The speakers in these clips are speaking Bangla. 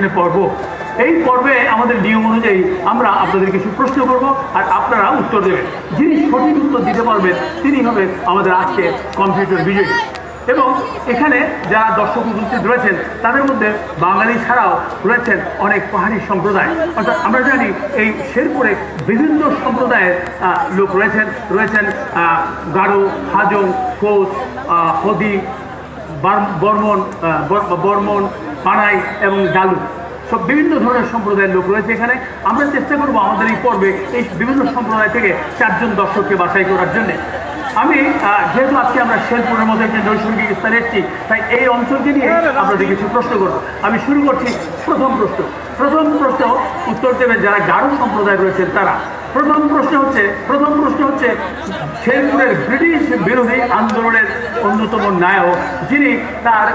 কোশ্চেনে পর্ব। এই পর্বে আমাদের নিয়ম অনুযায়ী আমরা আপনাদের কিছু প্রশ্ন করব আর আপনারা উত্তর দেবেন। যিনি সঠিক উত্তর দিতে পারবেন তিনি হবেন আমাদের আজকে কম্পিউটার বিজয়ী। এবং এখানে যারা দর্শক উপস্থিত রয়েছেন তাদের মধ্যে বাঙালি ছাড়াও রয়েছেন অনেক পাহাড়ি সম্প্রদায়। অর্থাৎ আমরা জানি এই শেরপুরে বিভিন্ন সম্প্রদায়ের লোক রয়েছেন গারো, হাজং, কোচ, হদি, বর্মন, পাড়াই এবং ডালু, সব বিভিন্ন ধরনের সম্প্রদায়ের লোক রয়েছে এখানে। আমরা চেষ্টা করবো আমাদের এই পর্বে এই বিভিন্ন সম্প্রদায় থেকে 4 জন দর্শককে বাছাই করার জন্য। আমি যেহেতু আজকে আমরা শেরপুরের মধ্যে একটি নৈসর্গিক স্থানে এসেছি, তাই এই অঞ্চলকে নিয়ে আপনাদের কিছু প্রশ্ন করবো। আমি শুরু করছি প্রথম প্রশ্ন উত্তর দেবেন যারা গারো সম্প্রদায় রয়েছেন তারা। প্রথম প্রশ্ন হচ্ছে শেরপুরের ব্রিটিশ বিরোধী আন্দোলনের অন্যতম নায়ক, যিনি তার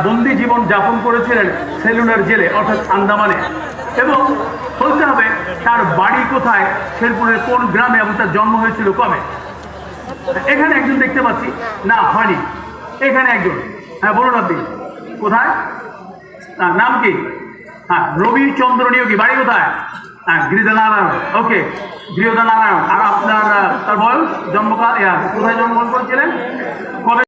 বন্দি জীবন যাপন করেছিলেন সেলুলার জেলে অর্থাৎ আন্দামানে, এবং বলতে হবে তার বাড়ি কোথায়, শেরপুরের কোন গ্রামে এবং তার জন্ম হয়েছিল কবে। এখানে একজন দেখতে পাচ্ছি, না হয়নি, এখানে একজন। হ্যাঁ বলুন আপনি কোথায়, নাম কি? হ্যাঁ রবিচন্দ্র নিয়োগী, বাড়ি কোথায়? হ্যাঁ গৃহদানারায়ণ। ওকে, গৃহদানারায়ণ। আর আপনার তার বয়স, জন্মকাল, কোথায় জন্মগ্রহণ করেছিলেন, কবে